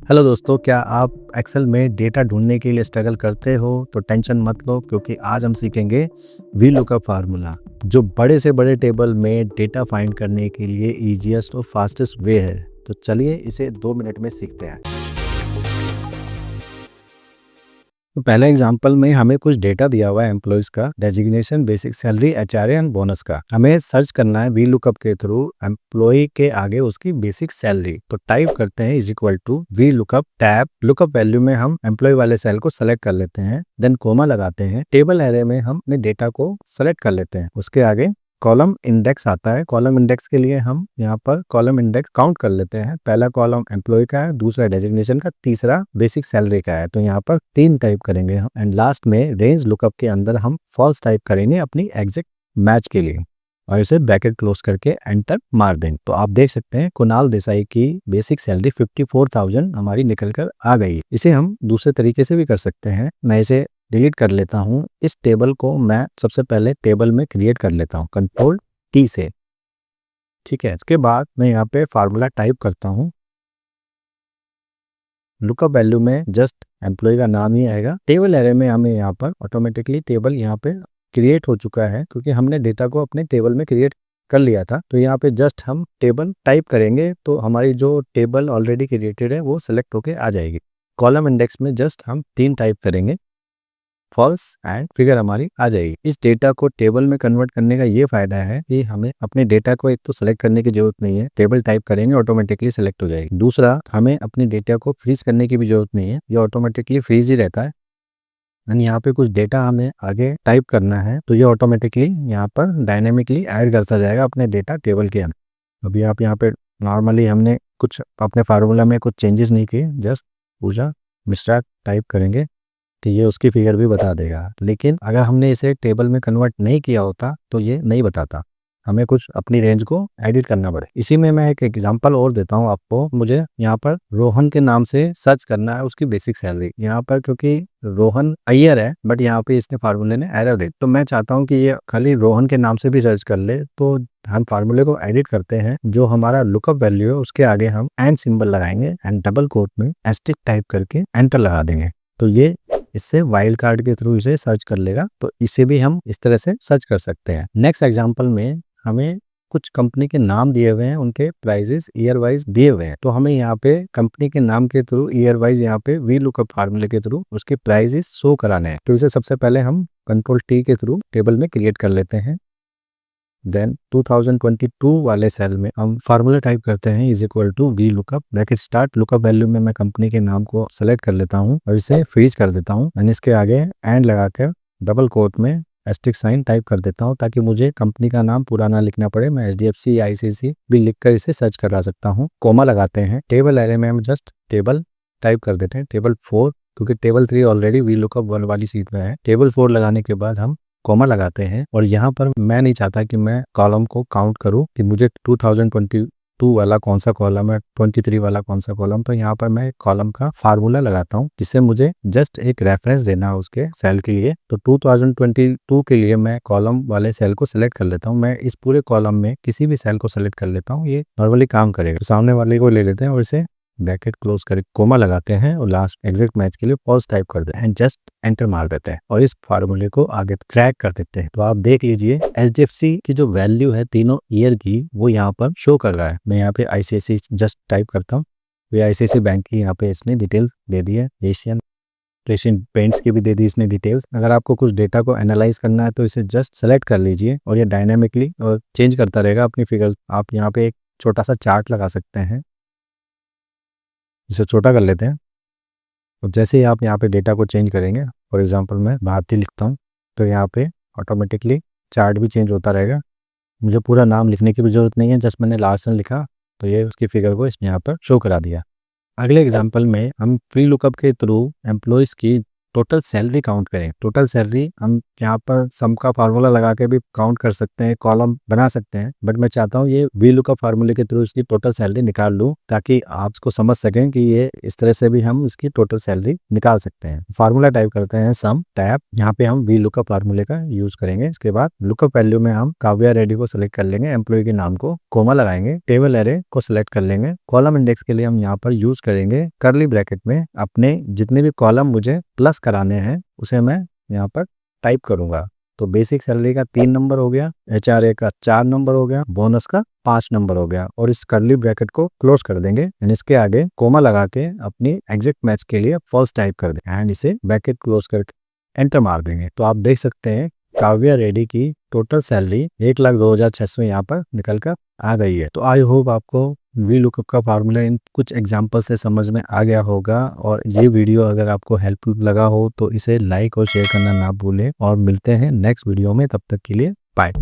Hello दोस्तों, क्या आप एक्सेल में डेटा ढूंढने के लिए स्ट्रगल करते हो? तो टेंशन मत लो, क्योंकि आज हम सीखेंगे वी लुकअप फार्मूला, जो बड़े से बड़े टेबल में डेटा फाइंड करने के लिए इजीएस्ट और फास्टेस्ट वे है। तो चलिए इसे 2 मिनट में सीखते हैं। तो पहले एग्जांपल में हमें कुछ डेटा दिया हुआ है एम्प्लॉयज का, designation, basic salary, HRA and bonus का। हमें सर्च करना है वी लुकअप के थ्रू एम्प्लॉय के आगे उसकी बेसिक सैलरी। तो टाइप करते हैं is equal to V lookup tab lookup value में हम एम्प्लॉय वाले सेल को सेलेक्ट कर लेते हैं, देन कोमा लगाते हैं। टेबल एरे में हम अपने डेटा को सेलेक्ट कर लेते हैं। उसके आगे कॉलम इंडेक्स आता है। कॉलम इंडेक्स के लिए हम यहाँ पर कॉलम इंडेक्स काउंट कर लेते हैं। पहला कॉलम एम्प्लॉय का है, दूसरा डेजिग्नेशन का, तीसरा बेसिक सैलरी का है। तो यहाँ पर 3 टाइप करेंगे हम, एंड लास्ट में रेंज लुकअप के अंदर हम फॉल्स टाइप करेंगे अपनी एग्जैक्ट मैच के लिए, और इसे ब्रैकेट क्लोज करके एंटर मार देंगे। तो आप देख सकते हैं कुणाल देसाई की बेसिक सैलरी 54,000 हमारी निकल कर आ गई। इसे हम दूसरे तरीके से भी कर सकते हैं। मैं इसे डिलीट कर लेता हूँ। इस टेबल को मैं सबसे पहले टेबल में क्रिएट कर लेता हूँ कंट्रोल टी से। ठीक है, इसके बाद मैं यहाँ पे फार्मूला टाइप करता हूँ। लुकअप वैल्यू में जस्ट एम्प्लॉय का नाम ही आएगा। टेबल एरे में हमें यहाँ पर ऑटोमेटिकली टेबल यहाँ पे क्रिएट हो चुका है, क्योंकि हमने डेटा को अपने टेबल में क्रिएट कर लिया था। तो यहाँ पे जस्ट हम टेबल टाइप करेंगे तो हमारी जो टेबल ऑलरेडी क्रिएटेड है वो सिलेक्ट होके आ जाएगी। कॉलम इंडेक्स में जस्ट हम 3 टाइप करेंगे, फॉल्स एंड फिगर हमारी आ जाएगी। इस डेटा को टेबल में कन्वर्ट करने का ये फायदा है कि हमें अपने डेटा को एक तो सेलेक्ट करने की जरूरत नहीं है, टेबल टाइप करेंगे ऑटोमेटिकली सेलेक्ट हो जाएगी। दूसरा, हमें अपने डेटा को फ्रीज करने की भी जरूरत नहीं है, ये ऑटोमेटिकली फ्रीज ही रहता है। एंड यहाँ पे कुछ डेटा हमें आगे टाइप करना है तो ये ऑटोमेटिकली यहाँ पर डायनेमिकली ऐड करता जाएगा अपने डेटा टेबल के अंदर। अभी आप यहाँ पे नॉर्मली हमने कुछ अपने फार्मूला में कुछ चेंजेस नहीं किए, जस्ट पूजा मिश्रा टाइप करेंगे कि ये उसकी फिगर भी बता देगा। लेकिन अगर हमने इसे टेबल में कन्वर्ट नहीं किया होता तो ये नहीं बताता, हमें कुछ अपनी रेंज को एडिट करना पड़े। इसी में मैं एक एग्जांपल और देता हूँ आपको। मुझे यहाँ पर रोहन के नाम से सर्च करना है उसकी बेसिक सैलरी। यहाँ पर क्योंकि रोहन अय्यर है, बट यहाँ पे इसने फार्मूले ने एरर दे, तो मैं चाहता हूँ कि ये खाली रोहन के नाम से भी सर्च कर ले। तो हम फार्मूले को एडिट करते हैं, जो हमारा लुकअप वैल्यू है उसके आगे हम एंड सिंबल लगाएंगे एंड डबल कोट में एस्टिक टाइप करके एंटर लगा देंगे। तो ये इससे वाइल्ड कार्ड के थ्रू इसे सर्च कर लेगा। तो इसे भी हम इस तरह से सर्च कर सकते हैं। नेक्स्ट एग्जांपल में हमें कुछ कंपनी के नाम दिए हुए हैं, उनके प्राइजेस ईयर वाइज दिए हुए हैं। तो हमें यहाँ पे कंपनी के नाम के थ्रू ईयर वाइज यहाँ पे वी लुकअप फार्मूले के थ्रू उसके प्राइजेस शो कराने हैं। तो इसे सबसे पहले हम कंट्रोल टी के थ्रू टेबल में क्रिएट कर लेते हैं। देन 2022 वाले सेल में हम फार्मूला टाइप करते हैं is equal to V lookup bracket start lookup value में मैं कंपनी के नाम को सेलेक्ट कर लेता हूँ और इसे फ्रीज कर देता हूँ, एंड इसके आगे एंड लगाकर डबल कोट में एस्टिक साइन टाइप कर देता हूँ, ताकि मुझे कंपनी का नाम पूरा ना लिखना पड़े। मैं एचडीएफसी या आईसीआईसी भी लिखकर इसे सर्च करा सकता हूँ। कोमा लगाते हैं। टेबल एरे में हम जस्ट टेबल टाइप कर देते हैं, टेबल 4, क्योंकि टेबल 3 ऑलरेडी वी लुकअप 1 वाली सीट में है। टेबल 4 लगाने के बाद हम कॉमा लगाते हैं, और यहाँ पर मैं नहीं चाहता कि मैं कॉलम को काउंट करूँ कि मुझे 2022 वाला कौन सा कॉलम है, 23 वाला कौन सा कॉलम। तो यहाँ पर मैं कॉलम का फार्मूला लगाता हूँ, जिससे मुझे जस्ट एक रेफरेंस देना है उसके सेल के लिए। तो 2022 के लिए मैं कॉलम वाले सेल को सिलेक्ट कर लेता हूँ। मैं इस पूरे कॉलम में किसी भी सेल को सिलेक्ट कर लेता हूँ, ये नॉर्मली काम करेगा। तो सामने वाले को ले लेते हैं और इसे ब्रैकेट क्लोज करके कोमा लगाते हैं और लास्ट एग्जैक्ट मैच के लिए पॉज टाइप कर देते हैं, जस्ट एंटर मार देते हैं और इस फार्मूले को आगे ट्रैक कर देते हैं। तो आप देख लीजिए एचडीएफसी की जो वैल्यू है तीनों ईयर की, वो यहाँ पर शो कर रहा है। मैं यहाँ पे आईसीआईसी जस्ट टाइप करता हूँ, ये आईसीआईसी बैंक की यहाँ पे इसने डिटेल्स दे दी है। एशियन पेंट्स की भी दे दी इसने डिटेल्स। अगर आपको कुछ डेटा को एनालाइज करना है तो इसे जस्ट सेलेक्ट कर लीजिए और ये डायनामिकली और चेंज करता रहेगा अपनी फिगर। आप यहाँ पे एक छोटा सा चार्ट लगा सकते हैं, इसे छोटा कर लेते हैं। और जैसे ही आप यहाँ पे डेटा को चेंज करेंगे, फॉर एग्जांपल मैं भारती लिखता हूँ, तो यहाँ पे ऑटोमेटिकली चार्ट भी चेंज होता रहेगा। मुझे पूरा नाम लिखने की भी जरूरत नहीं है, जस्ट मैंने लार्सन लिखा तो ये उसकी फिगर को इसने यहाँ पर शो करा दिया। अगले एग्जांपल में हम फ्री लुकअप के थ्रू एम्प्लॉयज़ की टोटल सैलरी काउंट करें। टोटल सैलरी हम यहाँ पर सम का फार्मूला लगा के भी काउंट कर सकते हैं, कॉलम बना सकते हैं, बट मैं चाहता हूँ ये वी लुकअप फार्मूले के थ्रू इसकी टोटल सैलरी निकाल लूँ, ताकि आप इसको समझ सकें कि ये इस तरह से भी हम इसकी टोटल सैलरी निकाल सकते हैं। फार्मूला टाइप करते हैं सम टैब, यहाँ पे हम वी लुकअप फार्मूले का यूज करेंगे। इसके बाद लुकअप वैल्यू में हम काव्या रेड्डी को सिलेक्ट कर लेंगे, एम्प्लॉय के नाम को कोमा लगाएंगे, टेबल एरे को सिलेक्ट कर लेंगे। कॉलम इंडेक्स के लिए हम यहाँ पर यूज करेंगे कर्ली ब्रैकेट में अपने जितने भी कॉलम मुझे प्लस कराने हैं उसे मैं यहाँ पर टाइप करूंगा। तो बेसिक सैलरी का 3 नंबर हो गया, HRA का 4 नंबर हो गया, बोनस का 5 नंबर हो गया, और इस कर्ली ब्रैकेट को क्लोज कर देंगे एंड इसके आगे कोमा लगा के अपनी एग्जैक्ट मैच के लिए फॉल्स टाइप कर देंगे एंड इसे ब्रैकेट क्लोज करके एंटर मार देंगे। तो आप देख सकते हैं काव्या रेड्डी की टोटल सैलरी 1,02,600 यहाँ पर निकल कर आ गई है। तो आई होप आपको वी लुकअप का फार्मूला इन कुछ एग्जांपल से समझ में आ गया होगा, और ये वीडियो अगर आपको हेल्पफुल लगा हो तो इसे लाइक और शेयर करना ना भूलें, और मिलते हैं नेक्स्ट वीडियो में। तब तक के लिए बाय।